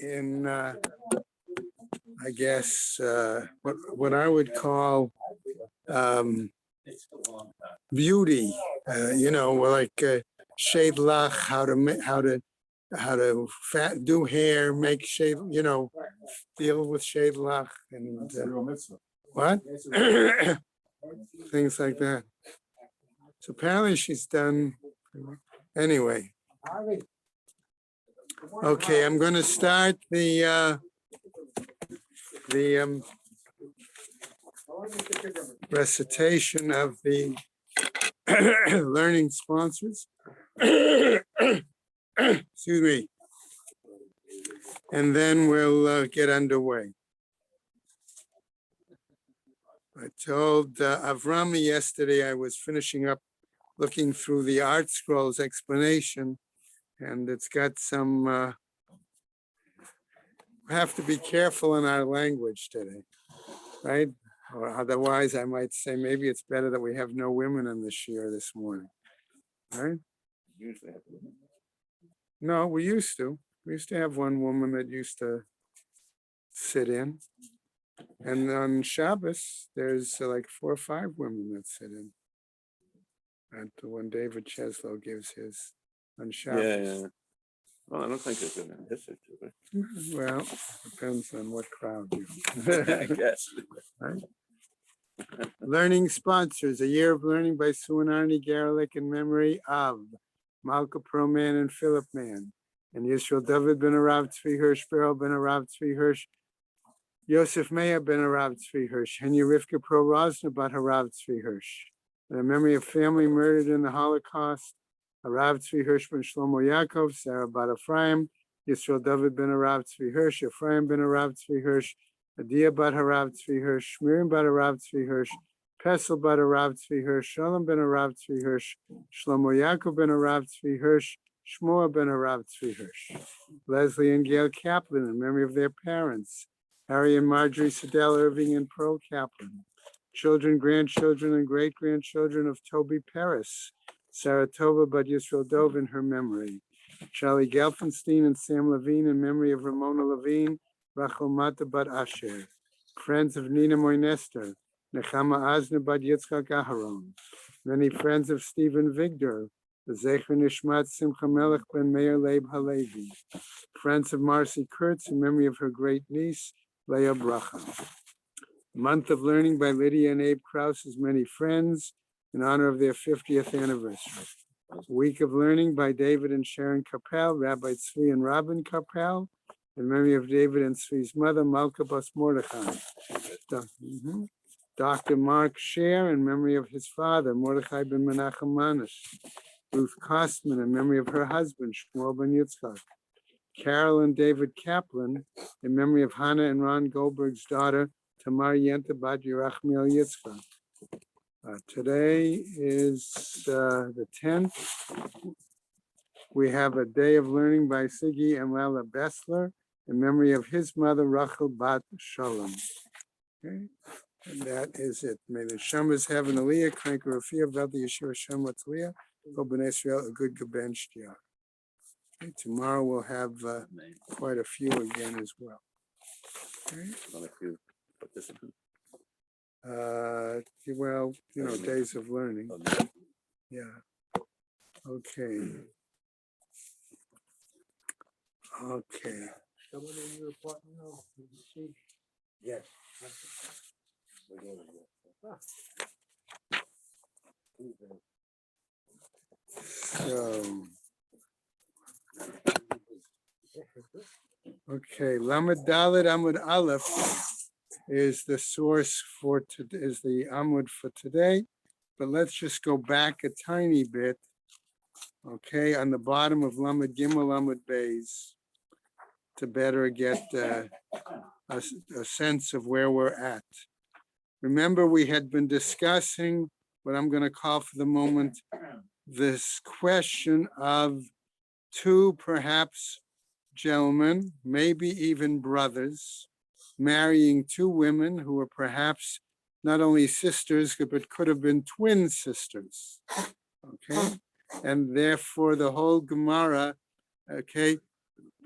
in, I guess, what I would call beauty, like shade lach, how to do hair, make shade, deal with shade lach and what? Things like that. So apparently she's done, anyway. Okay, I'm going to start the recitation of the learning sponsors. Excuse me. And then we'll get underway. I told Avrami yesterday I was finishing up looking through the Art Scrolls explanation, and it's got some, we have to be careful in our language today, right? Or otherwise I might say maybe it's better that we have no women in the shiur this morning, right? Usually have women. No, we used to. We used to have one woman that used to sit in. And on Shabbos, there's like 4 or 5 women that sit in. And when David Cheslow gives his on Shabbos. Yeah. Well, I don't think it's in history, Well, depends on what crowd you. I guess. Right? Learning sponsors, A Year of Learning by Sue and Arnie Garlick in memory of Malka Proman and Philip Mann, and Yisrael David ben Arav Tzvi Hirsch, Beryl ben Arav Tzvi Hirsch, Yosef Meir ben Arav Tzvi Hirsch, Henya Rivka Pro Rosner bat Harav Tzvi Hirsch. In memory of family murdered in the Holocaust, Harav Tzvi Hirsch ben Shlomo Yaakov, Sarah bat Ephraim, Yisrael David ben Arav Tzvi Hirsch, Ephraim ben Arav Tzvi Hirsch, Adia bat Harav Tzvi Hirsch, Miriam bat Harav Tzvi Hirsch, Pesel bat Harav Tzvi Hirsch, Shalom ben Harav Tzvi Hirsch, Shlomo Yaakov ben Harav Tzvi Hirsch, Shmuel ben Harav Tzvi Hirsch. Leslie and Gail Kaplan in memory of their parents, Harry and Marjorie Sedell Irving and Pearl Kaplan. Children, grandchildren, and great-grandchildren of Toby Paris, Sarah Tova bat Yisrael Dov in her memory. Charlie Gelfenstein and Sam Levine in memory of Ramona Levine, Rachel Mata bat Asher. Friends of Nina Moynester, Nechama Azna bat Yitzchak Aharon. Many friends of Stephen Vigdor, the Zecher Nishmat Simcha Melech ben Meir Leib Halevi. Friends of Marcy Kurtz in memory of her great niece, Leah Bracha. Month of Learning by Lydia and Abe Krause's many friends in honor of their 50th anniversary. Week of Learning by David and Sharon Kapel, Rabbi Tzvi and Robin Kapel, in memory of David and Tzvi's mother, Malka Bas Mordechai. Dr. Mark Scher in memory of his father, Mordechai ben Menachem Manish. Ruth Kostman in memory of her husband, Shmuel ben Yitzchak. Carol and David Kaplan in memory of Hannah and Ron Goldberg's daughter, Tamar Yenta bat Yerachmiel Yitzchak. Today is the 10th. We have a day of learning by Siggy and Lala Bessler in memory of his mother, Rachel bat Shalom. Okay, and that is it. May the Shamas have an Aliyah, Krank Rafia, Vel the Yeshua Shem Latliya, Go Ben Israel, a good Gaben Shtiach. Okay, tomorrow we'll have quite a few again as well. Okay. Well, days of learning. Yeah. Okay. Okay. Someone in your apartment now? Did you see? Yes. So, okay, Lamed Dalet Amud Aleph is the source for today, is the Amud for today, but let's just go back a tiny bit. Okay, on the bottom of Lamed Gimel Lamed Beis to better get a sense of where we're at. Remember, we had been discussing what I'm going to call for the moment this question of 2 perhaps gentlemen, maybe even brothers, marrying 2 women who were perhaps not only sisters, but could have been twin sisters. Okay, and therefore the whole Gemara, okay,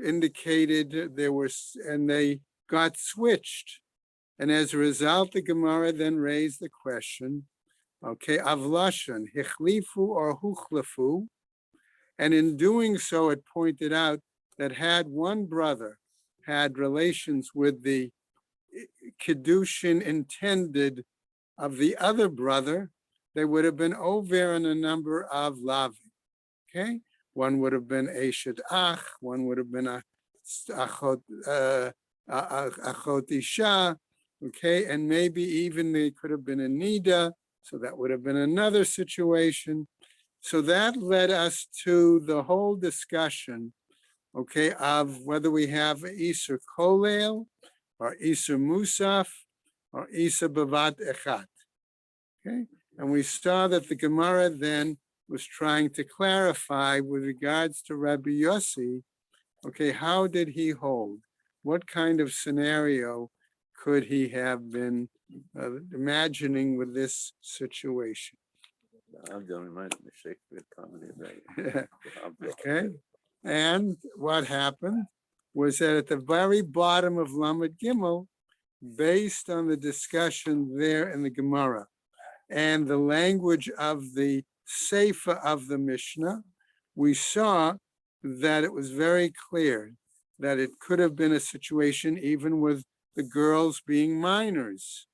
indicated there were, and they got switched. And as a result, the Gemara then raised the question, okay, avlashan, hichlifu or huchlefu. And in doing so, it pointed out that had one brother had relations with the Kiddushin intended of the other brother, they would have been over in a number of lavi. Okay, one would have been Eshet Ach, one would have been Achot Isha, okay, and maybe even they could have been a Nida, so that would have been another situation. So that led us to the whole discussion, okay, of whether we have Isur Kolel or Isur Musaf or Isur Bavat Echat, okay? And we saw that the Gemara then was trying to clarify with regards to Rabbi Yossi, okay, how did he hold? What kind of scenario could he have been imagining with this situation? I'm don't remind me Shakespeare comedy, right? Okay, and what happened was that at the very bottom of Lamed Gimel, based on the discussion there in the Gemara and the language of the Seifa of the Mishnah, we saw that it was very clear that it could have been a situation even with the girls being minors,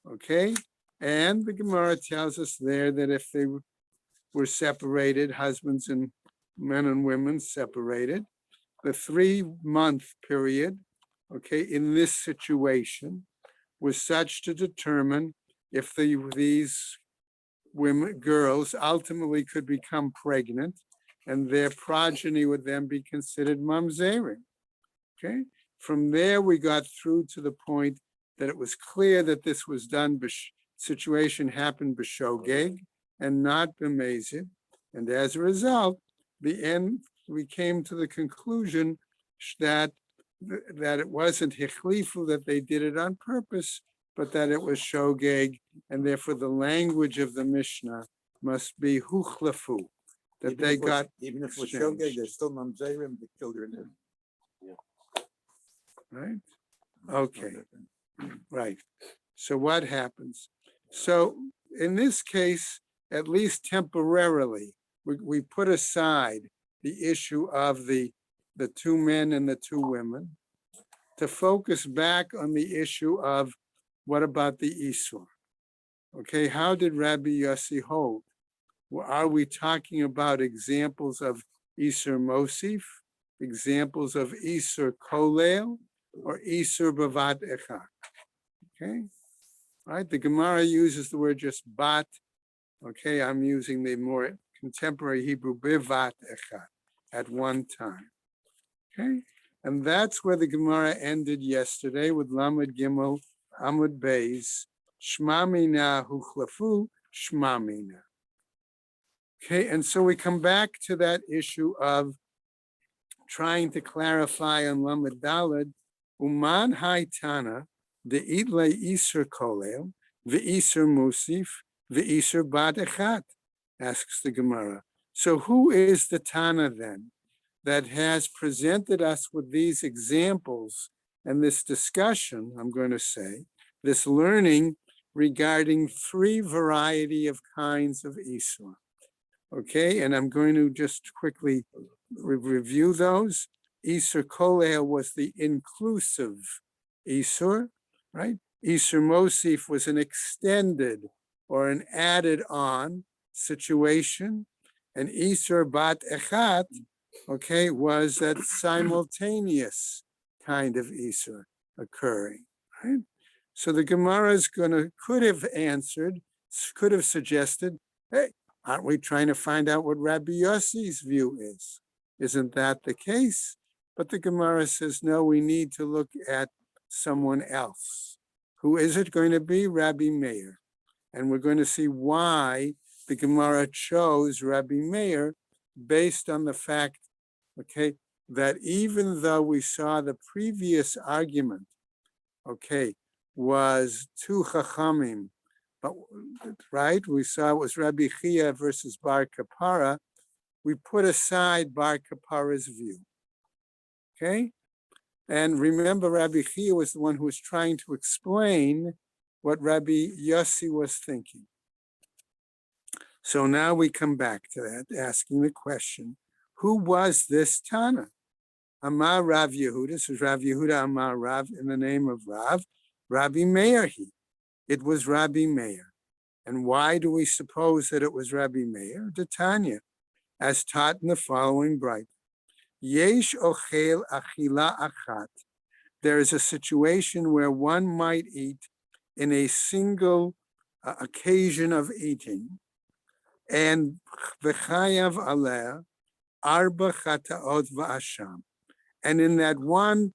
okay? And the Gemara tells us there that if they were separated, husbands and men and women separated, the 3-month period, okay, in this situation was such to determine if these women, girls ultimately could become pregnant and their progeny would then be considered mamzerim, okay? From there, we got through to the point that it was clear that this was done, situation happened b'shogeg and not b'mezid. And as a result, we came to the conclusion that it wasn't hichlifu, that they did it on purpose, but that it was shogeg, and therefore the language of the Mishnah must be huchlafu, that Even they if it was- got even if it was exchanged. shogeg, there's still mamzerim, the children. right. Okay, right. So what happens? So in this case, at least temporarily, we put aside the issue of the 2 men and the 2 women to focus back on the issue of what about the Isur? Okay, how did Rabbi Yossi hold? Well, are we talking about examples of Isur Mosif, examples of Isur Kolel, or Isur Bavat Echad? Okay, right? The Gemara uses the word just bat. Okay, I'm using the more contemporary Hebrew Bivat Echad, at one time. Okay, and that's where the Gemara ended yesterday with Lamed Gimel Amud Beis, Shmamina Huchlafu, Shmamina. Okay, and so we come back to that issue of trying to clarify on Lamed Daled, Uman Haitana, the Itle Isur Kolel, the Isur Musif, the Isur Bad Echat, asks the Gemara. So who is the Tana then that has presented us with these examples and this discussion, I'm going to say, this learning regarding 3 variety of kinds of Isur? Okay, and I'm going to just quickly review those. Isur Kolel was the inclusive Isur, right? Isur Mosif was an extended or an added on situation. And Isur Bat Echat, okay, was that simultaneous kind of Isur occurring, right? So the Gemara is could have answered, could have suggested, hey, aren't we trying to find out what Rabbi Yossi's view is? Isn't that the case? But the Gemara says, no, we need to look at someone else. Who is it going to be? Rabbi Meir. And we're going to see why the Gemara chose Rabbi Meir based on the fact, okay, that even though we saw the previous argument, okay, was 2 Chachamim, but right, we saw it was Rabbi Chia versus Bar Kapara, we put aside Bar Kapara's view. Okay? And remember, Rabbi Chia was the one who was trying to explain what Rabbi Yossi was thinking. So now we come back to that, asking the question, who was this Tana? Amar Rav Yehuda, this is Rav Yehuda Amar Rav in the name of Rav, Rabbi Meir he. It was Rabbi Meir. And why do we suppose that it was Rabbi Meir? The Tanya, as taught in the following bright. Yesh ochel achila achat. There is a situation where one might eat in a single occasion of eating, and v'chayav aleh arba chataot v'asham. And in that one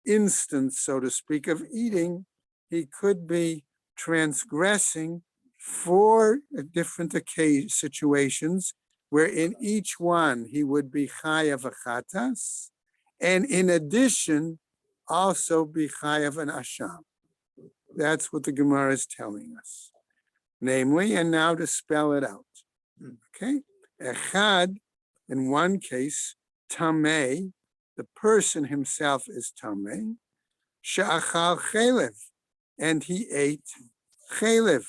instance, so to speak, of eating, he could be transgressing 4 different situations, where in each one he would be chayav a chatas, and in addition, also be chayav an asham. That's what the Gemara is telling us. Namely, and now to spell it out. Okay? Echad, in one case, tameh, the person himself is tameh, she'achal chelev, and he ate chelev,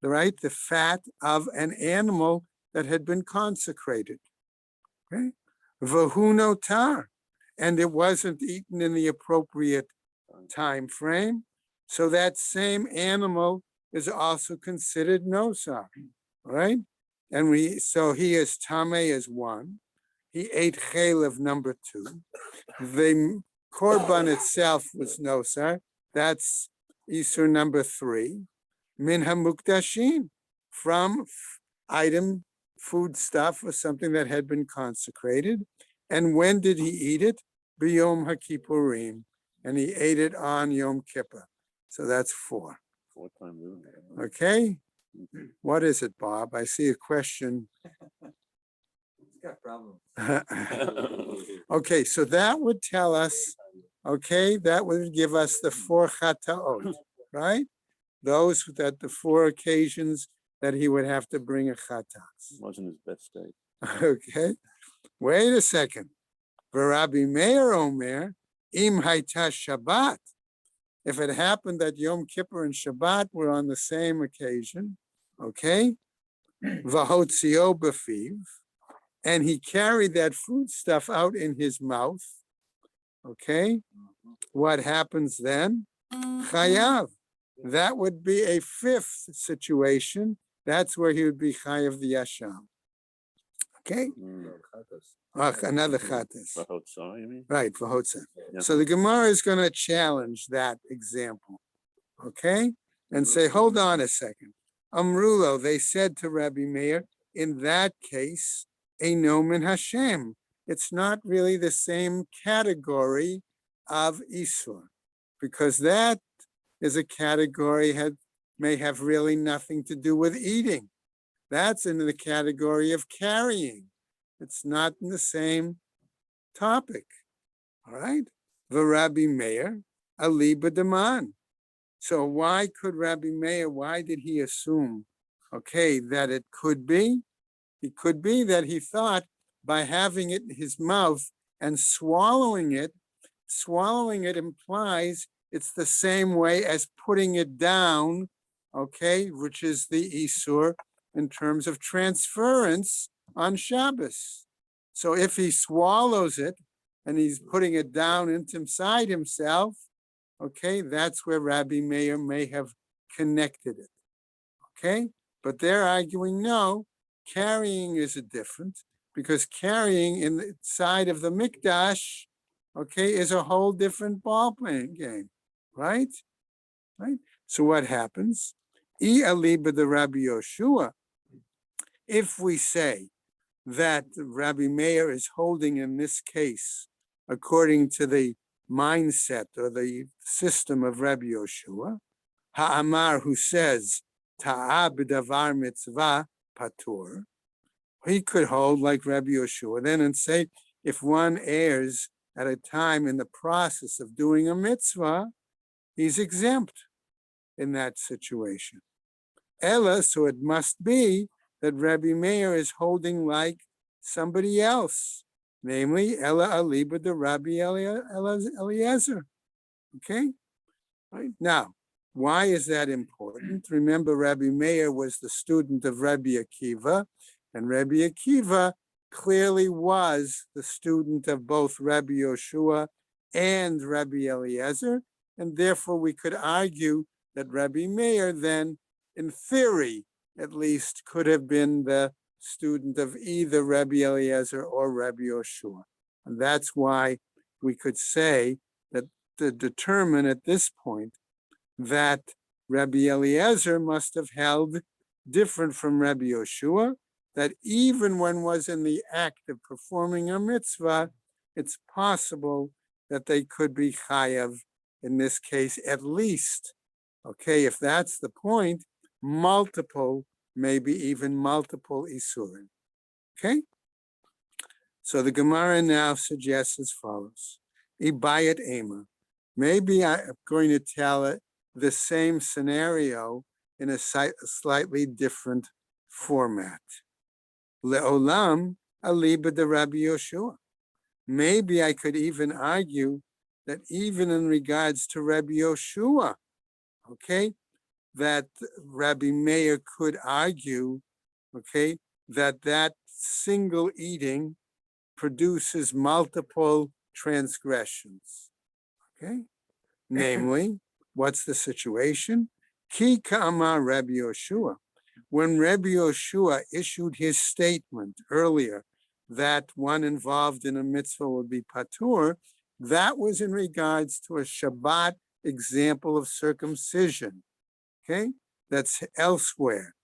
right? The fat of an animal that had been consecrated. Okay? V'hu notar, and it wasn't eaten in the appropriate time frame. So that same animal is also considered nosar, right? And so he is tameh as 1. He ate chelev number 2. The korban itself was nosar. That's isur number 3. Min hamukdashin, from item, food stuff, or something that had been consecrated. And when did he eat it? B'yom HaKippurim. And he ate it on Yom Kippur. So that's 4. 4 times. Okay? What is it, Bob? I see a question. He's got problems. Okay, so that would tell us, okay, that would give us the 4 chataot, right? Those that the 4 occasions that he would have to bring a chatas. Wasn't his best day. Okay, wait a second. Rabbi Meir Omer, im hayta Shabbat. If it happened that Yom Kippur and Shabbat were on the same occasion, okay, v'hotzio b'fiv, and he carried that food stuff out in his mouth, okay, what happens then? Chayav. That would be a 5th situation. That's where he would be chayav the yasham. Okay? Another chatas. V'hotzah, you mean? Right, v'hotza. Yeah. So the Gemara is going to challenge that example, okay? And say, hold on a second. Amrulo, they said to Rabbi Meir, in that case, a nomen Hashem. It's not really the same category of Isur, because that is a category may have really nothing to do with eating. That's in the category of carrying. It's not in the same topic. All right? The Rabbi Meir, aliba deman. So why could Rabbi Meir, why did he assume, okay, that it could be? It could be that he thought by having it in his mouth and swallowing it implies it's the same way as putting it down, okay, which is the Isur in terms of transference on Shabbos. So if he swallows it and he's putting it down inside himself, okay, that's where Rabbi Meir may have connected it, okay? But they're arguing, no, carrying is a different, because carrying in the side of the Mikdash, okay, is a whole different ball playing game, right? Right? So what happens? I aliba the Rabbi Yoshua, if we say that Rabbi Meir is holding in this case, according to the mindset or the system of Rabbi Yoshua, Ha'amar, who says, Ta'a b'davar mitzvah patur, he could hold like Rabbi Yoshua then and say, if one errs at a time in the process of doing a mitzvah, he's exempt in that situation. Ella, so it must be that Rabbi Meir is holding like somebody else, namely, Ella Aliba de Rabbi Eliezer. Okay, right now, why is that important? Remember, Rabbi Meir was the student of Rabbi Akiva, and Rabbi Akiva clearly was the student of both Rabbi Yoshua and Rabbi Eliezer, and therefore we could argue that Rabbi Meir then, in theory, at least, could have been the student of either Rabbi Eliezer or Rabbi Yoshua. And that's why we could say that to determine at this point that Rabbi Eliezer must have held different from Rabbi Yoshua, that even when was in the act of performing a mitzvah, it's possible that they could be chayav, in this case, at least. Okay, if that's the point, multiple, maybe even multiple isurim. Okay? So the Gemara now suggests as follows. Ibayat Ema. Maybe I'm going to tell it the same scenario in a slightly different format. Le'olam aliba de Rabbi Yoshua. Maybe I could even argue that even in regards to Rabbi Yoshua, okay, that Rabbi Meir could argue, okay, that single eating produces multiple transgressions, okay? Namely, what's the situation? Ki ka'amar Rabbi Yoshua. When Rabbi Yoshua issued his statement earlier that one involved in a mitzvah would be patur, that was in regards to a Shabbat example of circumcision, okay? That's elsewhere,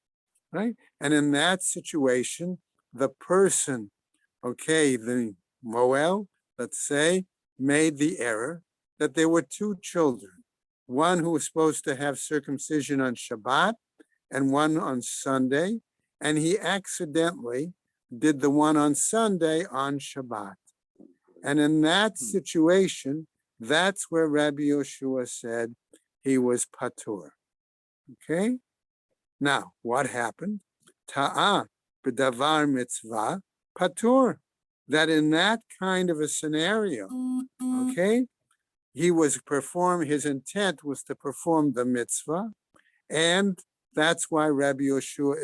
right? And in that situation, the person, okay, the Moel, let's say, made the error that there were two children, one who was supposed to have circumcision on Shabbat and one on Sunday, and he accidentally did the one on Sunday on Shabbat. And in that situation, that's where Rabbi Yoshua said he was patur. Okay? Now, what happened? Ta'ah b'davar mitzvah patur. That in that kind of a scenario, okay, his intent was to perform the mitzvah, and that's why Rabbi Yoshua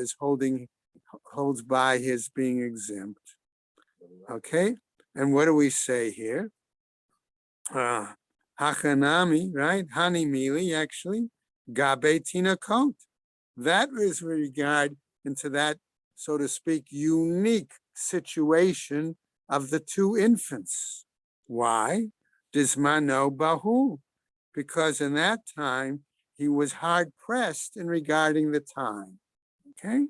holds by his being exempt. Okay, and what do we say here? Hachanami, right? Hanimili, actually, gabe tinakot. That is with regard into that, so to speak, unique situation of the two infants. Why? Dismano bahu. Because in that time, he was hard pressed in regarding the time. Okay?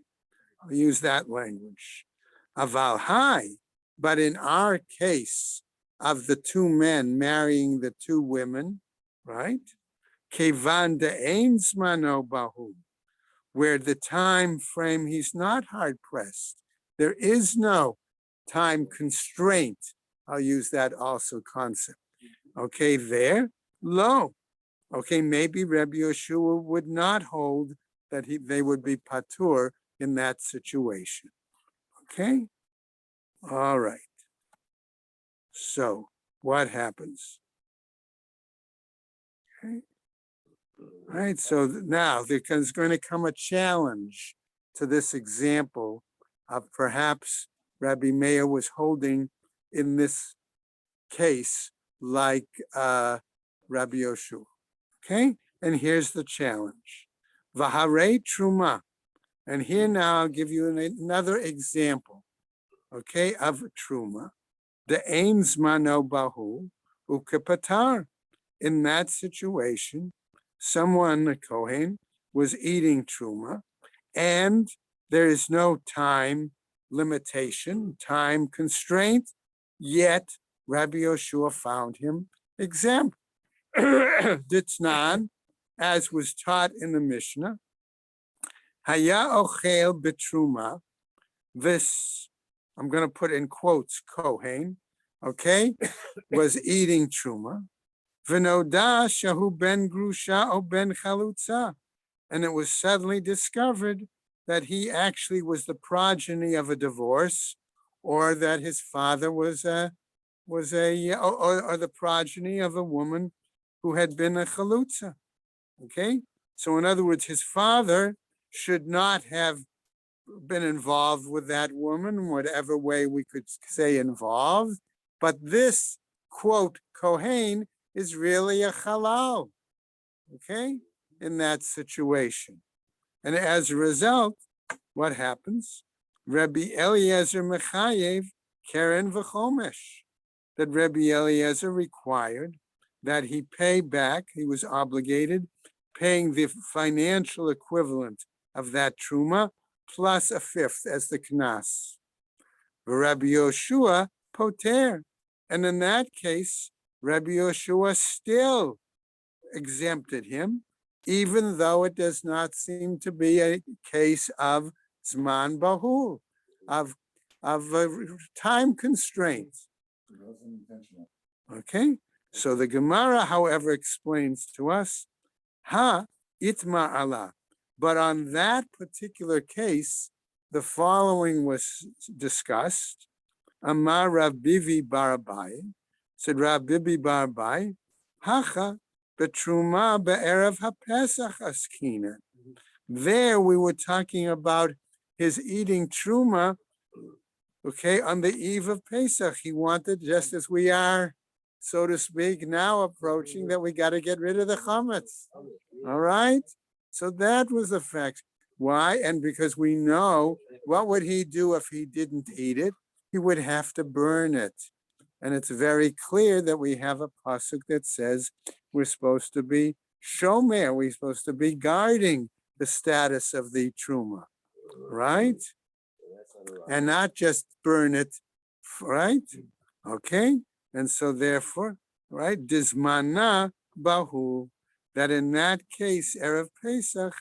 I'll use that language. Aval hai. But in our case of the two men marrying the two women, right? Kevan de'ein zmano bahu. Where the time frame, he's not hard pressed. There is no time constraint. I'll use that also concept. Okay, there, low. Okay, maybe Rabbi Yoshua would not hold that they would be patur in that situation. Okay, all right. So what happens? Okay. All right, so now there's going to come a challenge to this example of perhaps Rabbi Meir was holding in this case like Rabbi Yoshua. Okay, and here's the challenge. Vahare truma. And here now I'll give you another example, okay, of truma. The ein zmano bahu ukepatar. In that situation, someone, a Kohen, was eating truma, and there is no time limitation, time constraint, yet Rabbi Yoshua found him exempt. Ditznan, as was taught in the Mishnah, Haya ochel betruma, this, I'm going to put in quotes, Kohen, okay, was eating truma, v'noda shahu ben grusha o ben chalutza, and it was suddenly discovered that he actually was the progeny of a divorce or that his father was a or the progeny of a woman who had been a chalutza. Okay, so in other words, his father should not have been involved with that woman, whatever way we could say involved. But this quote Kohen is really a halal. Okay, in that situation, and as a result, what happens? Rabbi Eliezer Mechayev Keren v'chomesh, that Rabbi Eliezer required that he pay back, he was obligated, paying the financial equivalent of that truma, plus a fifth as the knas. Rabbi Yoshua poter. And in that case, Rabbi Yoshua still exempted him, even though it does not seem to be a case of zman bahul, of time constraints. It wasn't intentional. Okay, so the Gemara, however, explains to us, ha itma Allah. But on that particular case, the following was discussed. Amar Rav Bivi Bar Abai, said Rav Bivi Bar Abai, hacha betruma be'erev haPesach askina. There we were talking about his eating truma, okay, on the eve of Pesach. He wanted, just as we are, so to speak, now approaching, that we got to get rid of the chametz. All right? So that was the fact. Why? And because we know, what would he do if he didn't eat it? He would have to burn it. And it's very clear that we have a pasuk that says we're supposed to be shomer, we're supposed to be guarding the status of the truma, right? And not just burn it, right? Okay? And so therefore, right, dismana bahu, that in that case, Erev Pesach,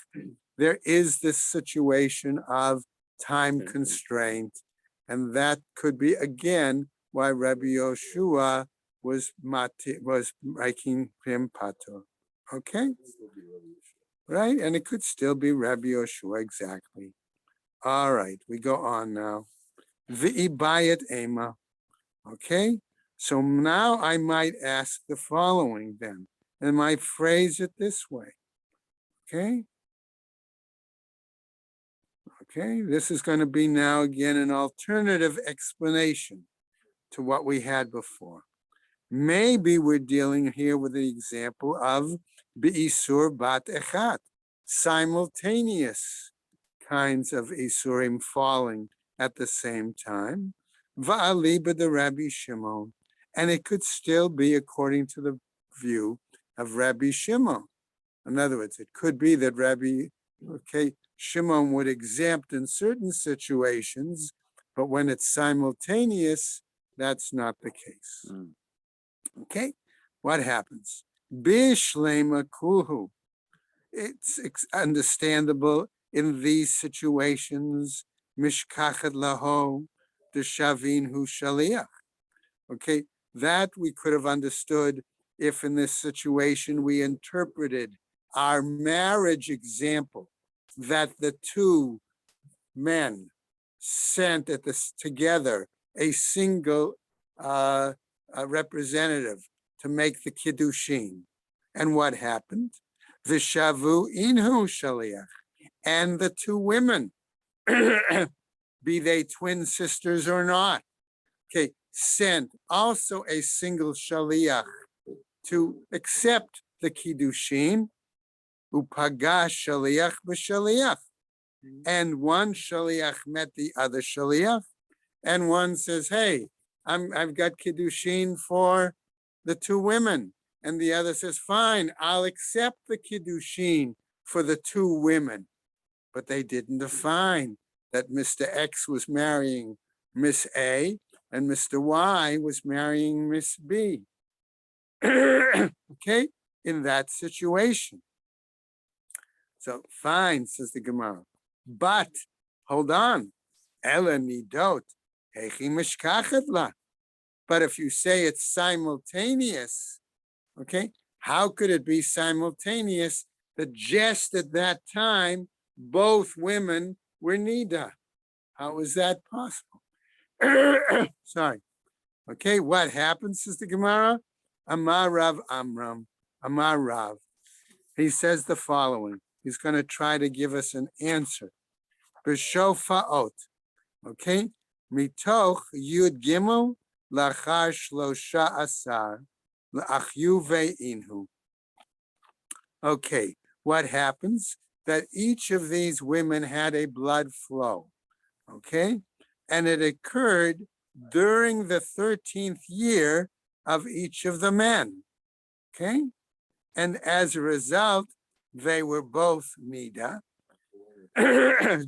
there is this situation of time constraint. And that could be, again, why Rabbi Yoshua was making him patur. Okay? Right? And it could still be Rabbi Yoshua, exactly. All right, we go on now. V'ibayat ema. Okay? So now I might ask the following then, and I might phrase it this way. Okay? Okay, this is going to be now again an alternative explanation to what we had before. Maybe we're dealing here with the example of Be'isur Bat Echat, simultaneous kinds of Isurim falling at the same time. Va'aliba the Rabbi Shimon. And it could still be according to the view of Rabbi Shimon. In other words, it could be that Shimon would exempt in certain situations, but when it's simultaneous, that's not the case. Okay, what happens? Bishlema kulhu. It's understandable in these situations. Mishkachet laho deshavin hu shaliach. Okay, that we could have understood if in this situation we interpreted our marriage example that the two men sent together a single representative to make the kiddushin. And what happened? Vishavu inhu shaliach. And the two women, be they twin sisters or not, okay, sent also a single shaliach to accept the kiddushin. Upagash shaliach b'shaliach. And one shaliach met the other shaliach, and one says, hey, I've got kiddushin for the two women. And the other says, fine, I'll accept the kiddushin for the two women. But they didn't define that Mr. X was marrying Miss A and Mr. Y was marrying Miss B. Okay, in that situation. So fine, says the Gemara. But hold on. Ela nidot. But if you say it's simultaneous, okay, how could it be simultaneous that just at that time both women were nida? How is that possible? Sorry. Okay, what happens, says the Gemara? Amar Rav Amram, Amar Rav. He says the following. He's going to try to give us an answer. B'shofaot. Okay, mitoch yud gimel lachar shlosha asar la'achyu ve'inhu. Okay, what happens? That each of these women had a blood flow. Okay, and it occurred during the 13th year of each of the men. Okay, and as a result, they were both Nida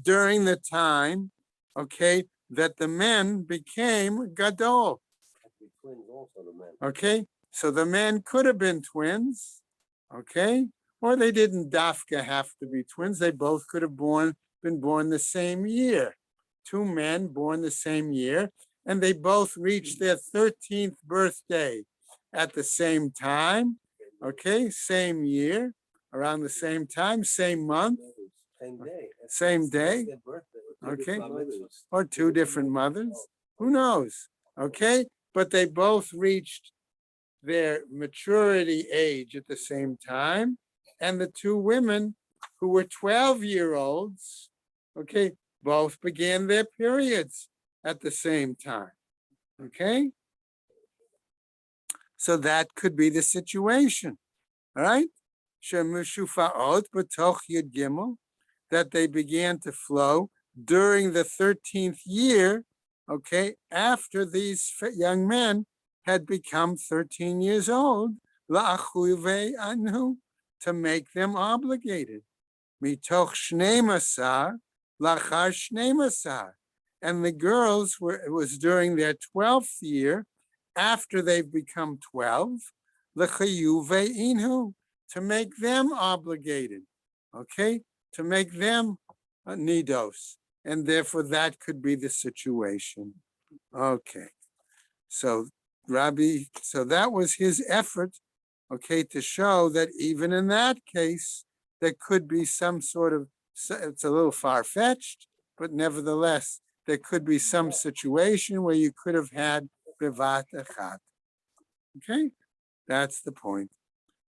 during the time, okay, that the men became Gadol. Okay, so the men could have been twins, okay, or they didn't dafka have to be twins. They both could have been born the same year. Two men born the same year, and they both reached their 13th birthday at the same time, okay, same year, around the same time, same month, same day, okay, or two different mothers, who knows, okay, but they both reached their maturity age at the same time, and the two women who were 12-year-olds, okay, both began their periods at the same time, okay? So that could be the situation, all right? Shemushufa'ot b'toch yud gimel, that they began to flow during the 13th year, okay, after these young men had become 13 years old, la'achu ve'anhu, to make them obligated. Mitoch shnei masar, lachar shnei masar. And the girls it was during their 12th year, after they've become 12, l'chayu ve'inhu, to make them obligated, okay, to make them nidos. And therefore that could be the situation. Okay, so that was his effort, okay, to show that even in that case, there could be some sort of, it's a little far-fetched, but nevertheless, there could be some situation where you could have had bevat echad. Okay, that's the point.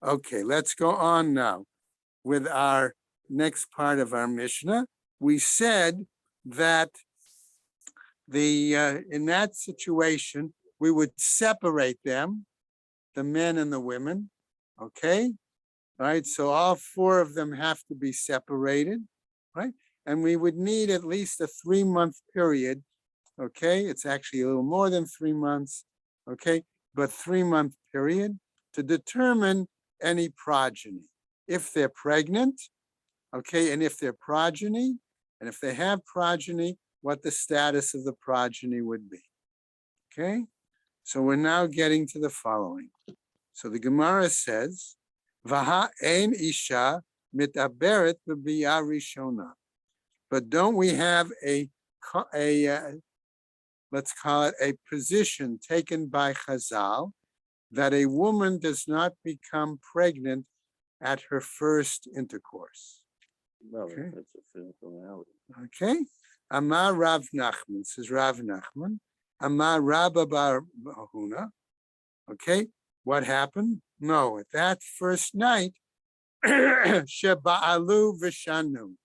Okay, let's go on now with our next part of our Mishnah. We said that in that situation, we would separate them, the men and the women, okay? Right, so all four of them have to be separated, right? And we would need at least a 3-month period, okay? It's actually a little more than 3 months, okay? But 3-month period to determine any progeny. If they're pregnant, okay, and if they're progeny, and if they have progeny, what the status of the progeny would be, okay? So we're now getting to the following. So the Gemara says, Vaha ein isha mitaberet b'biya rishona. But don't we have a let's call it a position taken by Chazal that a woman does not become pregnant at her first intercourse? Well, Okay. that's a physical reality. Okay. Amar Rav Nachman, says Rav Nachman. Amar Rabba bar Huna. Okay. What happened? No, at that first night, Sheba'alu v'shanu,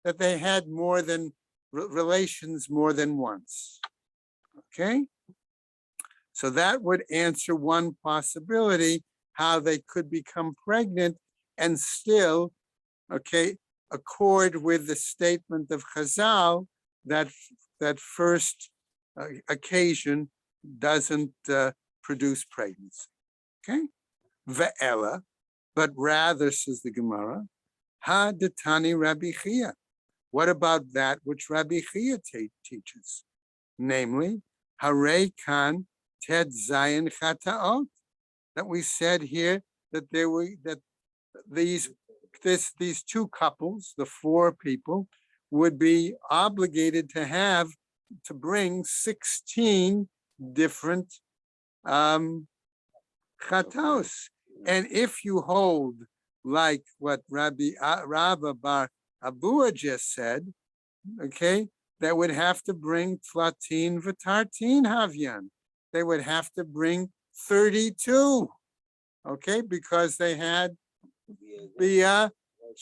that they had more than relations more than once. Okay. So that would answer one possibility, how they could become pregnant and still, okay, accord with the statement of Chazal that first occasion doesn't produce pregnancy. Okay, ve'ela, but rather, says the Gemara, ha detani Rabbi Chia. What about that which Rabbi Chia teaches? Namely, Harei kan ted zayin chataot, that we said here that these two couples, the 4 people, would be obligated to bring 16 different chataos. And if you hold like what Rabba bar Abua just said, okay, they would have to bring tlatin v'tartin havyan. They would have to bring 32, okay, because they had bia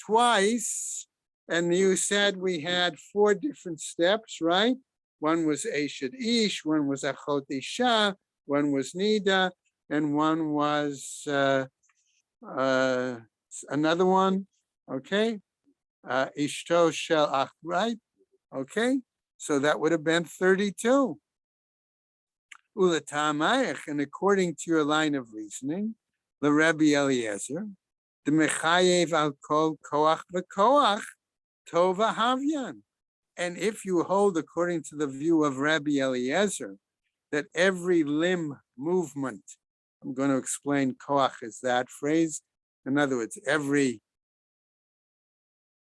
twice. And you said we had 4 different steps, right? One was Eshad Ish, one was Achot Isha, one was Nida, and one was another one, okay? Ishto Shel Ach, right? Okay, so that would have been 32. Ulatamayach, and according to your line of reasoning, the Rebbe Eliezer, the Mechayev al Kol Koach v'Koach Tova Havyan. And if you hold, according to the view of Rabbi Eliezer, that every limb movement, I'm going to explain koach is that phrase. In other words,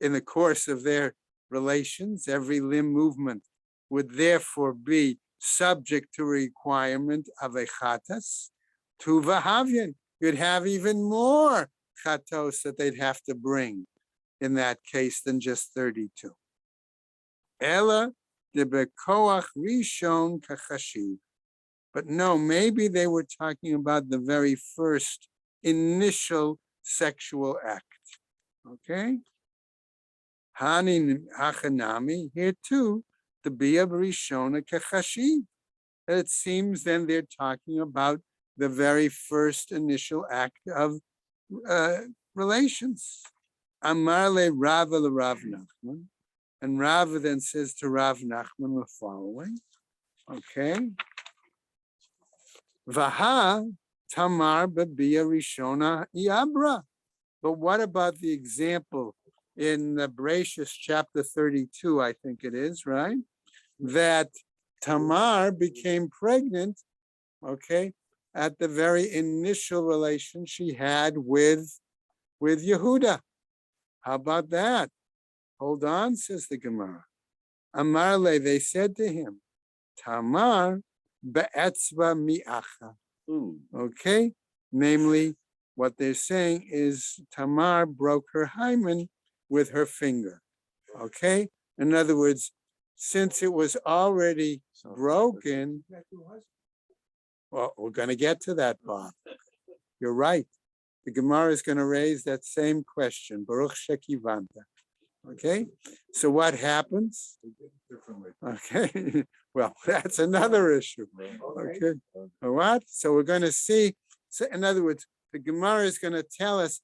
in the course of their relations, every limb movement would therefore be subject to requirement of a chatas, to vahavyan. You'd have even more chatos that they'd have to bring in that case than just 32. Ella de bekoach rishon kachashiv. But no, maybe they were talking about the very first initial sexual act. Okay? Hani hachanami, here too, the bia rishona kachashiv. It seems then they're talking about the very first initial act of relations. Amarle Rava le Rav Nachman. And Rava then says to Rav Nachman the following, okay? Vaha tamar b'bia rishona iabra. But what about the example in the Bereshis chapter 32, I think it is, right? That Tamar became pregnant, okay, at the very initial relation she had with Yehuda. How about that? Hold on, says the Gemara. Amarle, they said to him, Tamar be'etzba mi'acha. Okay, namely, what they're saying is Tamar broke her hymen with her finger. Okay, in other words, since it was already broken, well, we're going to get to that, Bob. You're right. The Gemara is going to raise that same question. Baruch Shekivanta. Okay, so what happens? Okay, well, that's another issue. Okay, what? So we're going to see. So in other words, the Gemara is going to tell us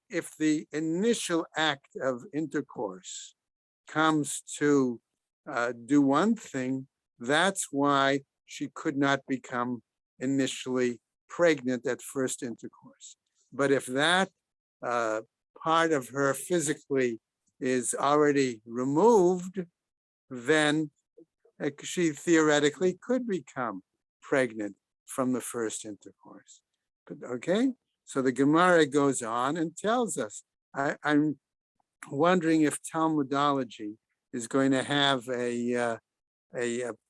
if the initial act of intercourse comes to do one thing, that's why she could not become initially pregnant at first intercourse. But if that part of her physically is already removed, then she theoretically could become pregnant from the first intercourse. Okay, so the Gemara goes on and tells us. I'm wondering if Talmudology is going to have a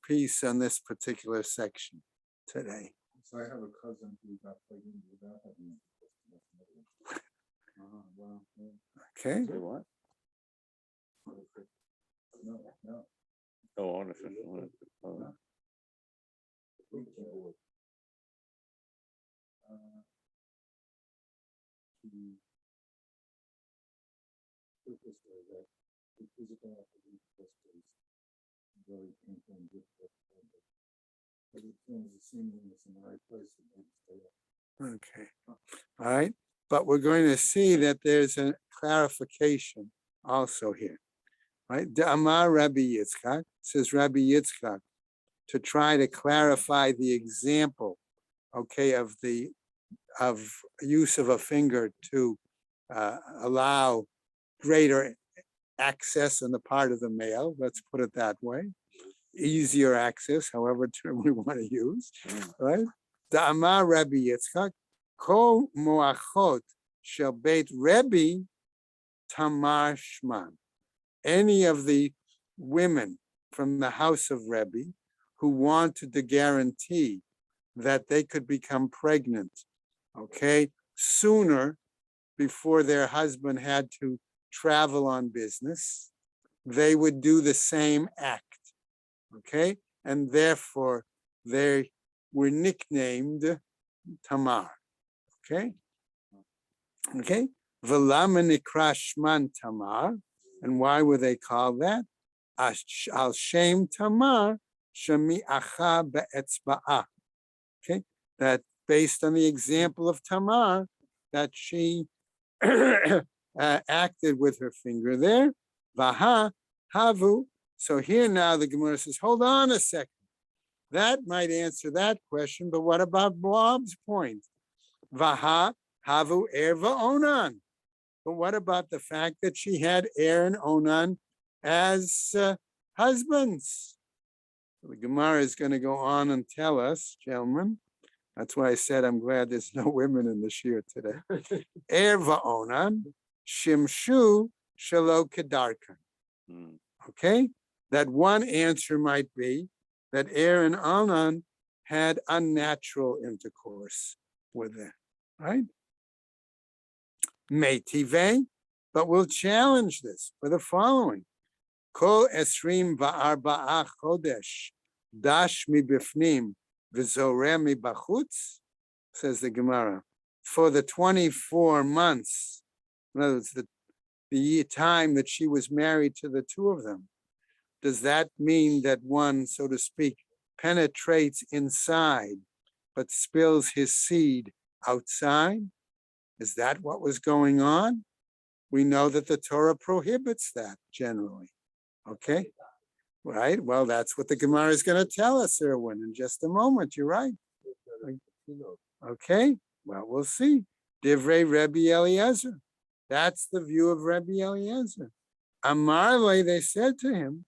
piece on this particular section today. So I have a cousin who got pregnant without having. Wow. Okay. Say what? No. Oh, artificial. Oh. Very painful and difficult. But it seems the seeming is in the right place. Okay. All right. But we're going to see that there's a clarification also here. Right? Amar Rabbi Yitzchak, says Rabbi Yitzchak, to try to clarify the example, okay, of use of a finger to allow greater access on the part of the male, let's put it that way, easier access, however term we want to use, right? The Amar Rabbi Yitzchak, Kol Moachot Shel Beit Rebbe Tamar Shman. Any of the women from the house of Rebbe who wanted to guarantee that they could become pregnant, okay, sooner before their husband had to travel on business, they would do the same act. Okay, and therefore they were nicknamed Tamar. Okay, okay. V'lama nikra shman Tamar, and why were they called that? Al shem Tamar shemi acha be'etzba'a. Okay, that based on the example of Tamar, that she acted with her finger there. Vaha havu. So here now the Gemara says, hold on a second. That might answer that question, but what about Bob's point? Vaha havu erva onan. But what about the fact that she had Er and Onan as husbands? The Gemara is going to go on and tell us, gentlemen. That's why I said I'm glad there's no women in the shir today. Erva Onan, Shimshu Shalo Kedarkan. Okay? That one answer might be that Er and Onan had unnatural intercourse with them, right? Meitive, but we'll challenge this for the following. Kol esrim va'arba'a chodesh dash mi bifnim v'zoreh mi bachutz, says the Gemara. For the 24 months, in other words, the time that she was married to the two of them, does that mean that one, so to speak, penetrates inside but spills his seed outside? Is that what was going on? We know that the Torah prohibits that generally. Okay? Right? Well, that's what the Gemara is going to tell us, Erwin, in just a moment. You're right. Okay? Well, we'll see. Divrei Rebbe Eliezer. That's the view of Rebbe Eliezer. Amarle, they said to him,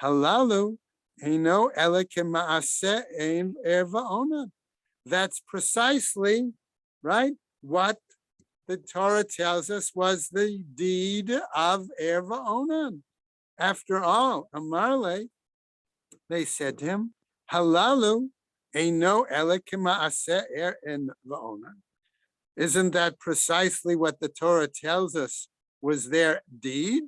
Halalu, Eino ele kema'aseh ein erva onan. That's precisely, right, what the Torah tells us was the deed of erva onan. After all, Amarle, they said to him, Halalu, Eino ele kema'aseh erva onan. Isn't that precisely what the Torah tells us was their deed?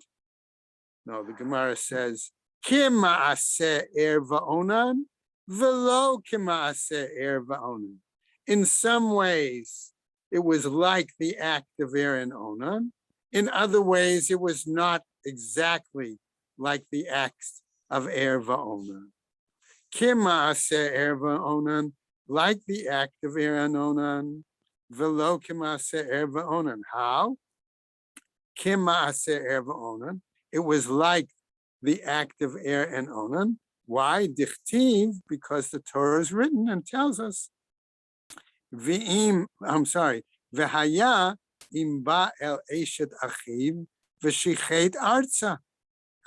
No, the Gemara says, Kima'aseh erva onan, velo kima'aseh erva onan. In some ways, it was like the act of Er and Onan. In other ways, it was not exactly like the acts of erva onan. Kima'aseh erva onan, like the act of Er and Onan. Velo kima'aseh erva onan. How? Kima'aseh erva onan. It was like the act of Er and Onan. Why? Dichtiv, because the Torah is written and tells us. V'haya imba el eshet achiv v'shichet arza.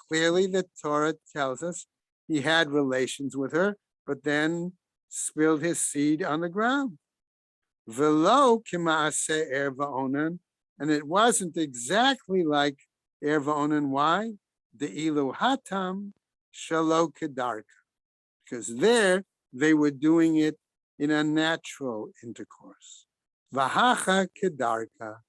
Clearly, the Torah tells us he had relations with her, but then spilled his seed on the ground. Velo kima'aseh erva onan, and it wasn't exactly like erva onan. Why? The ilu hatam shalo kedarka, because there they were doing it in a natural intercourse. Vahacha kedarka,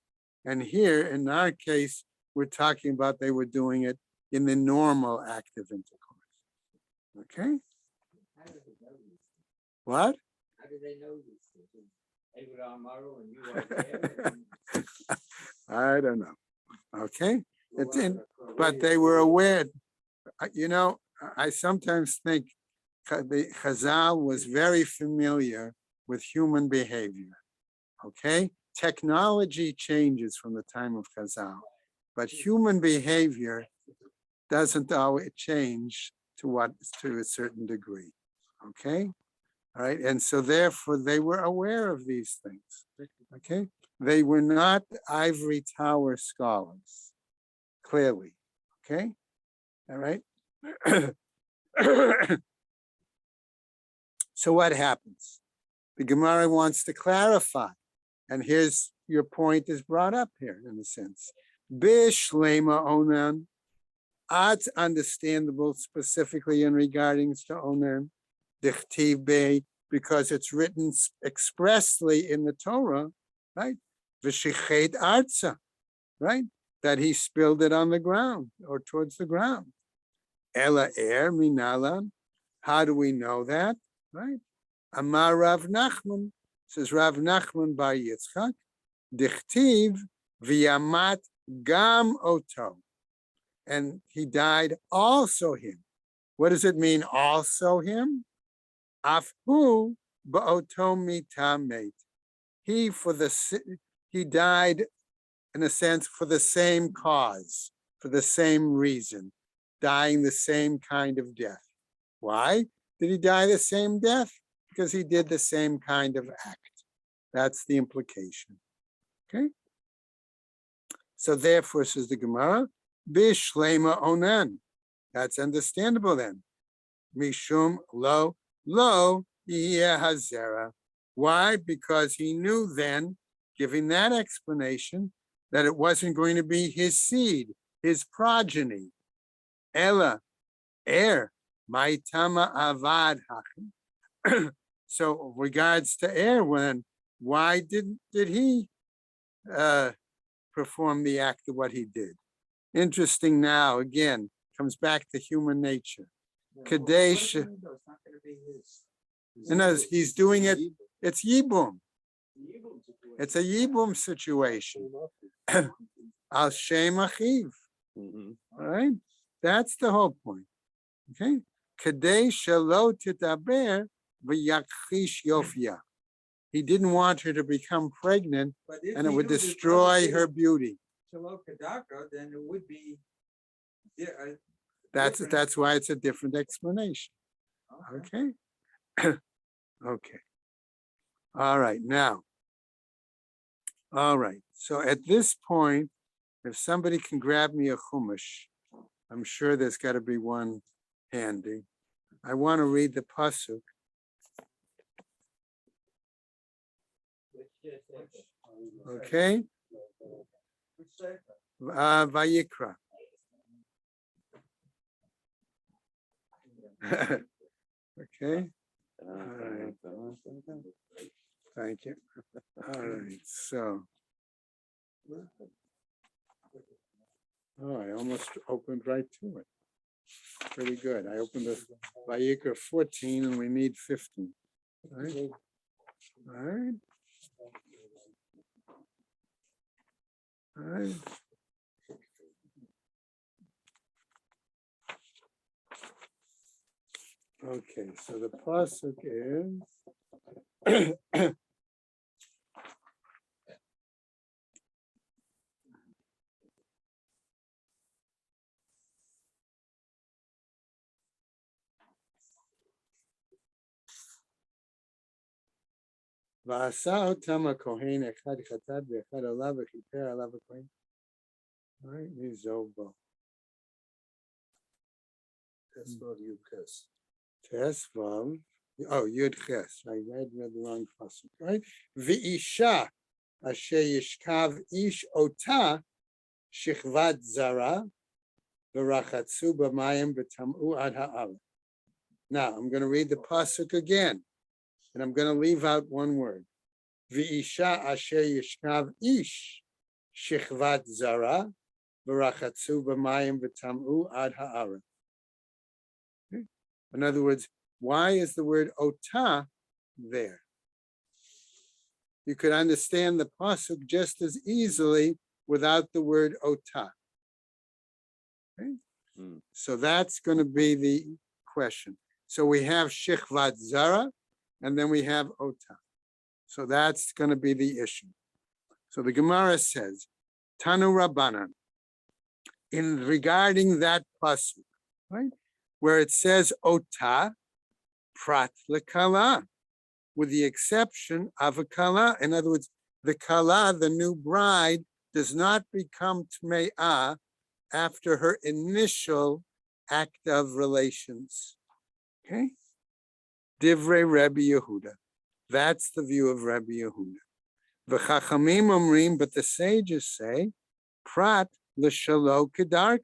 and here in our case we're talking about they were doing it in the normal active intercourse. Okay. What? How do they know this? They were on Morrow and you were there. I don't know. Okay. But they were aware. You know, I sometimes think the Chazal was very familiar with human behavior. Okay. Technology changes from the time of Chazal, but human behavior doesn't always change to a certain degree. Okay. All right. And so therefore they were aware of these things. Okay. They were not ivory tower scholars, clearly. Okay. All right. So what happens? The Gemara wants to clarify. And here's your point is brought up here in a sense. Bishlema onan. It's understandable specifically in regarding to onan. Dichtiv be, because it's written expressly in the Torah, right? V'shichet arza, right? That he spilled it on the ground or towards the ground. Ela minalan. How do we know that? Right? Amar Rav Nachman, says Rav Nachman bar Yitzchak, dichtiv v'yamat gam oto. And he died also him. What does it mean, also him? Afhu ba'oto mitamet. He died, in a sense, for the same cause, for the same reason, dying the same kind of death. Why did he die the same death? Because he did the same kind of act. That's the implication. Okay? So therefore, says the Gemara, bishlema onan. That's understandable then. Mishum lo hazera. Why? Because he knew then, giving that explanation, that it wasn't going to be his seed, his progeny. Ella, maitama avad hachim. So regards to when, why did he perform the act of what he did? Interesting now, again, comes back to human nature. Kadesh, and he's doing it, it's Yibum. It's a Yibum situation. Al Shem Achiv. All right? That's the whole point. Okay? Kadesh shelo titaber v'yakchish yofia. He didn't want her to become pregnant and it would destroy her beauty. Then it would be. That's why it's a different explanation. Okay? Okay. All right, now. All right, so at this point, if somebody can grab me a chumash, I'm sure there's got to be one handy. I want to read the pasuk. Okay? Vayikra. Okay? All right. Thank you. All right, so. Oh, I almost opened right to it. Pretty good. I opened the Vayikra 14 and we need 15. All right. All right. All right. Okay, so the pasuk is V'asa otam hakohen echad chatad v'echad olav v'chiper alav hakohen. All right, mizobo. Tesvav Yudches. Tesvav. Oh, Yud Ches. I read the wrong pasuk. Right. V'isha asher yishkav ish ota shichvat zara v'rachatzu b'mayim v'tam'u ad ha'aretz. Now I'm going to read the pasuk again, and I'm going to leave out one word. V'isha asher yishkav ish shichvat zara v'rachatzu b'mayim v'tam'u ad ha'aretz. In other words, why is the word ota there? You could understand the pasuk just as easily without the word ota. Okay? So that's going to be the question. So we have shichvat zara, and then we have ota. So that's going to be the issue. So the Gemara says, Tanu Rabbanan, in regarding that pasuk, right, where it says ota, prat lekala, with the exception of a kala. In other words, the kala, the new bride, does not become tme'ah after her initial act of relations. Okay? Divrei Rabbi Yehuda. That's the view of Rabbi Yehuda. V'chachamim omrim, but the sages say, prat l'shalo kedarka.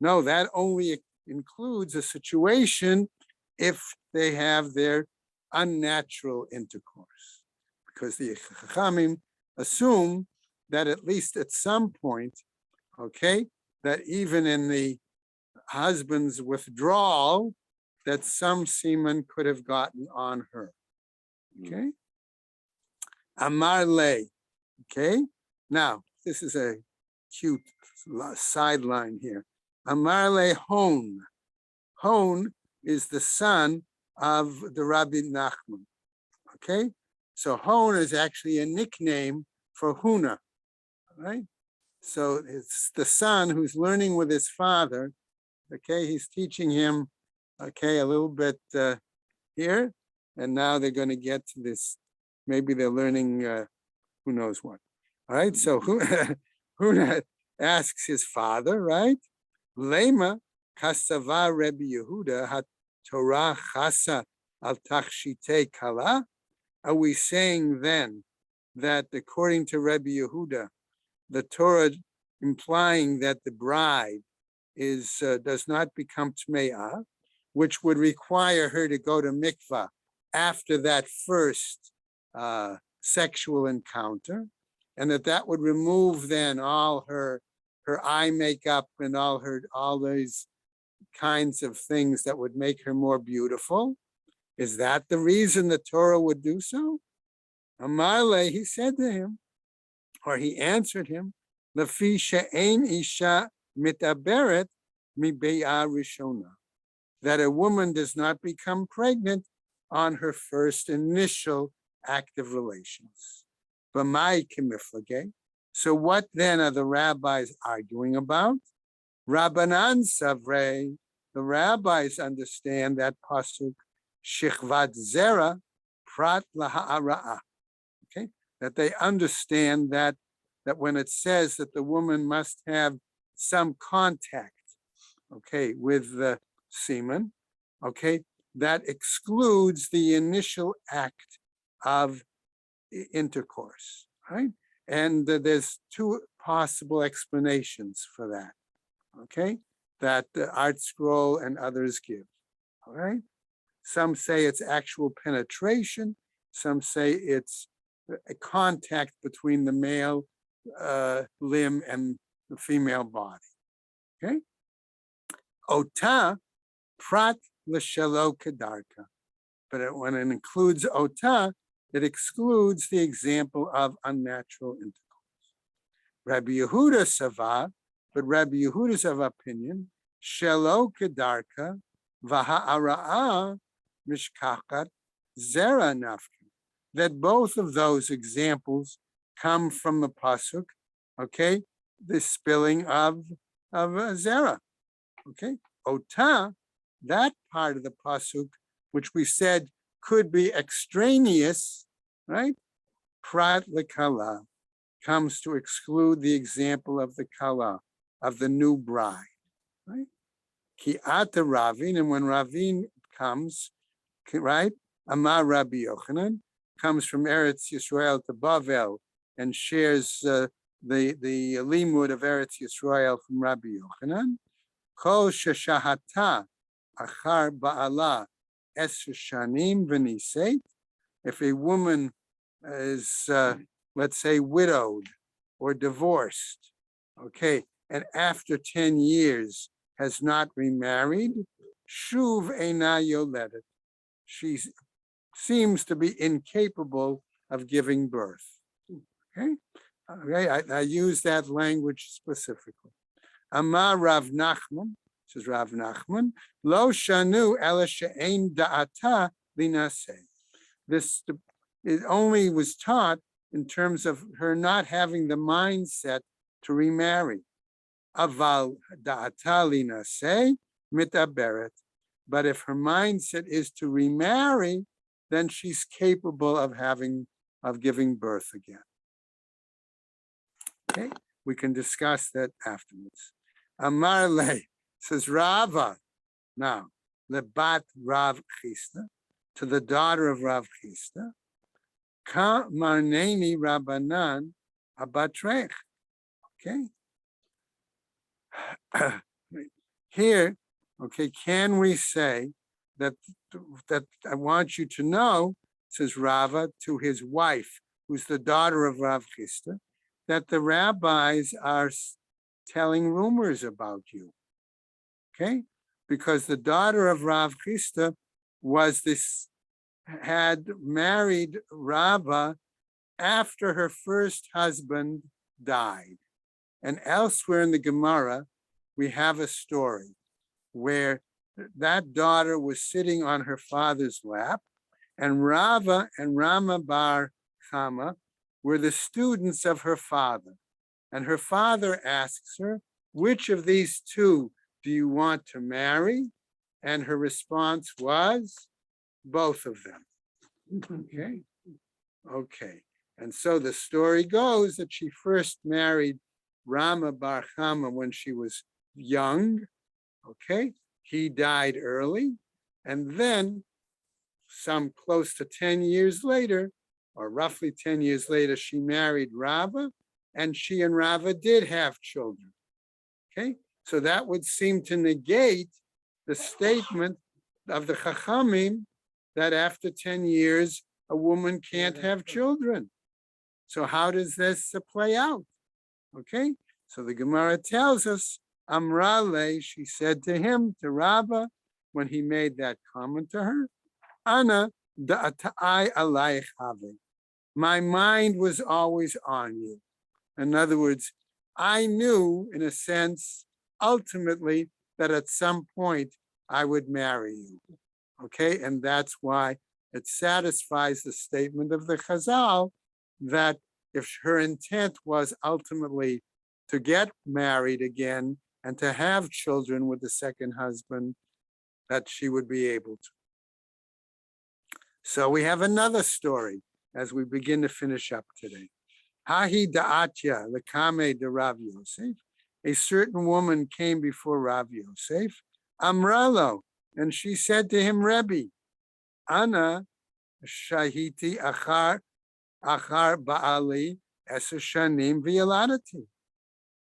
No, that only includes a situation if they have their unnatural intercourse, because the Chachamim assume that at least at some point, okay, that even in the husband's withdrawal that some semen could have gotten on her. Okay. Amar le. Okay. Now, this is a cute sideline here. Amar le Hon. Hon is the son of the Rabbi Nachman. Okay. So Hon is actually a nickname for Huna. Right. So it's the son who's learning with his father. Okay. He's teaching him, okay, a little bit here. And now they're going to get to this. Maybe they're learning who knows what. All right. So Huna asks his father, right? Lema kasava Rebbe Yehuda ha Torah chasa al tachshite kala. Are we saying then that according to Rebbe Yehuda, the Torah implying that the bride is does not become tme'ah, which would require her to go to mikvah after that first sexual encounter, and that would remove then all her eye makeup and all these kinds of things that would make her more beautiful? Is that the reason the Torah would do so? Amarle, he said to him, or he answered him, Lefi she'ein isha mitaberet mibe'ah rishona, that a woman does not become pregnant on her first initial active relations. B'mai kimiflage. So what then are the rabbis arguing about? Rabbanan Savrei, the rabbis understand that pasuk Shichvat Zera Prat Laha'ara'a. Okay, that they understand that when it says that the woman must have some contact, okay, with the semen, okay, that excludes the initial act of intercourse, right? And there's two possible explanations for that, okay, that the Art Scroll and others give, all right? Some say it's actual penetration. Some say it's a contact between the male limb and the female body, okay? Ota prat l'shelo kedarka. But when it includes ota, it excludes the example of unnatural intercourse. Rabbi Yehuda Sava, but Rabbi Yehuda's of opinion, shelo kedarka v'ha'ara'a mishkachat zera nafka, that both of those examples come from the pasuk, okay, the spilling of zera, okay. Ota, that part of the pasuk, which we said could be extraneous, right? Prat lekala comes to exclude the example of the kala, of the new bride, right? Ki ata Ravin, and when Ravin comes, right? Amar Rabbi Yochanan comes from Eretz Yisrael to Bavel and shares the limud of Eretz Yisrael from Rabbi Yochanan. Kol sheshahata achar ba'ala esr shanim v'niseit. If a woman is, let's say, widowed or divorced, okay, and after 10 years has not remarried, shuv eina yoledet. She seems to be incapable of giving birth. Okay, I use that language specifically. Amar Rav Nachman, says Rav Nachman, lo shanu ela she'ein da'ata linaseh. This, it only was taught in terms of her not having the mindset to remarry. Aval da'ata linaseh mitaberet. But if her mindset is to remarry, then she's capable of giving birth again. Okay, we can discuss that afterwards. Amar le, says Rava, now, lebat Rav Chisda, to the daughter of Rav Chisda, ka marneni Rabbanan abatrech. Okay. Here, okay, can we say that I want you to know, says Rava to his wife, who's the daughter of Rav Chisda, that the rabbis are telling rumors about you. okay? Because the daughter of Rav Chisda had married Rava after her first husband died. And elsewhere in the Gemara, we have a story where that daughter was sitting on her father's lap, and Rava and Rama bar Chama were the students of her father. And her father asks her, which of these two do you want to marry? And her response was, both of them. Okay. Okay. And so the story goes that she first married Rama bar Chama when she was young. Okay. He died early. And then some close to 10 years later, or roughly 10 years later, she married Rava, and she and Rava did have children. Okay. So that would seem to negate the statement of the Chachamim that after 10 years, a woman can't have children. So how does this play out? Okay, so the Gemara tells us, Amrale, she said to him, to Rava, when he made that comment to her, Ana da'atai alayich have. My mind was always on you. In other words, I knew, in a sense, ultimately, that at some point I would marry you. Okay, and that's why it satisfies the statement of the Chazal that if her intent was ultimately to get married again and to have children with the second husband, that she would be able to. So we have another story as we begin to finish up today. Hahi da'atya lekame de Rav Yosef. A certain woman came before Rav Yosef, Amralo, and she said to him, Rebbe, Ana shahiti achar ba'ali eser shanim v'yaladati.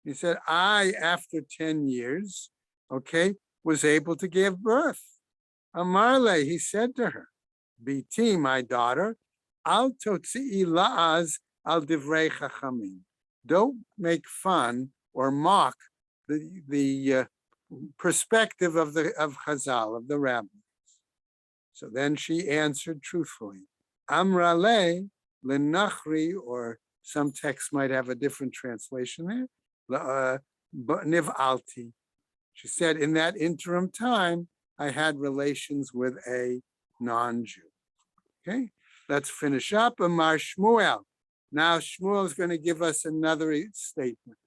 He said, I, after 10 years, okay, was able to give birth. Amarle, he said to her, Biti, my daughter, al totzi'i la'az al divrei chachamim. Don't make fun or mock the perspective of Chazal, of the rabbis. So then she answered truthfully, Amrale lenachri, or some texts might have a different translation there, niv'alti. She said, in that interim time, I had relations with a non-Jew. Okay, let's finish up. Amar Shmuel. Now Shmuel is going to give us another statement.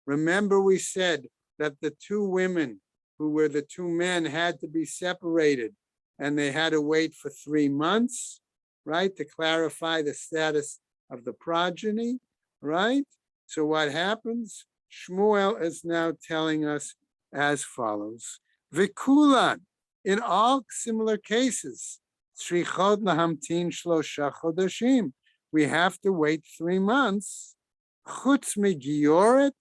Remember, we said that the two women who were the two men had to be separated, and they had to wait for 3 months, right, to clarify the status of the progeny, right? So what happens? Shmuel is now telling us as follows. Vikulan, in all similar cases, tzrichot lahamtin shlosha chodashim, we have to wait 3 months, chutz megioret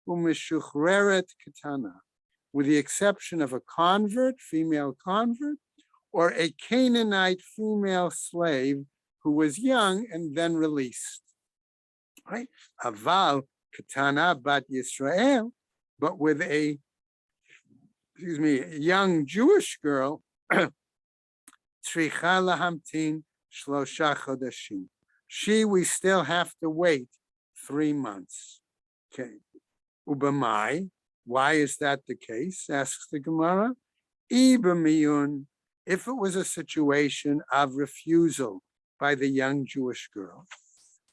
u'mishuchreret ketana, with the exception of a convert, female convert, or a Canaanite female slave who was young and then released. Right? Aval ketana bat Yisrael, but with a young Jewish girl, tzricha lahamtin shlosha chodashim. We still have to wait 3 months. Okay. Ubamai, why is that the case? Asks the Gemara. Ibamiyun, if it was a situation of refusal by the young Jewish girl.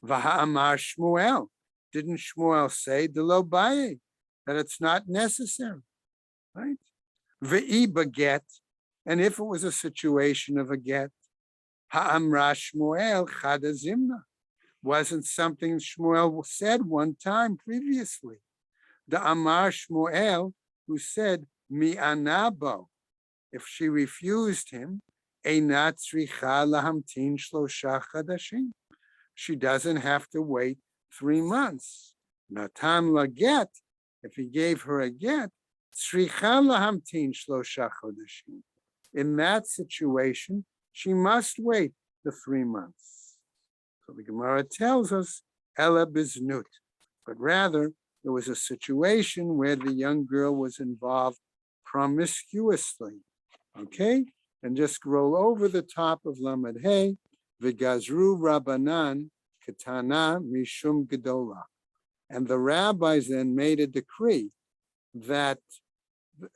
Vaha'amar Shmuel, didn't Shmuel say delo baye, that it's not necessary, right? Ve'i baget, and if it was a situation of a get, ha'amra Shmuel chada zimna, wasn't something Shmuel said one time previously. The Amar Shmuel, who said mi anabo, if she refused him, einat tzricha lahamtin shlosha chadashim, she doesn't have to wait 3 months. Natan laget, if he gave her a get, tzricha lahamtin shlosha chodashim. In that situation, she must wait the 3 months. So the Gemara tells us, ela biznut, but rather there was a situation where the young girl was involved promiscuously. Okay, and just scroll over the top of Lamed Hey, Vigazru Rabbanan Katana Mishum Gedola. And the rabbis then made a decree that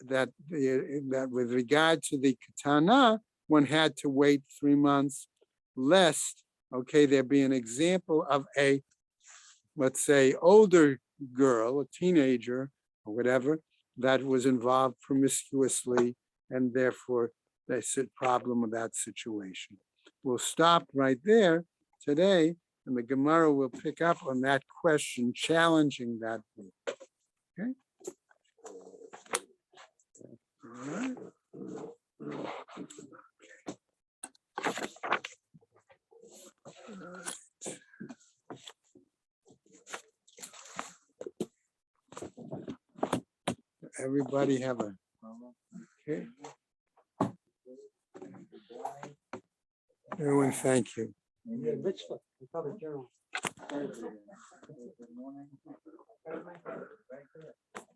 that with regard to the katana, one had to wait 3 months, lest, okay, there be an example of a, let's say, older girl, a teenager or whatever, that was involved promiscuously, and therefore that's a problem with that situation. We'll stop right there today, and the Gemara will pick up on that question, challenging that view. Okay? All right. Everybody have a, okay. Everyone, thank you. Yeah, Richland, we covered journal. Good morning.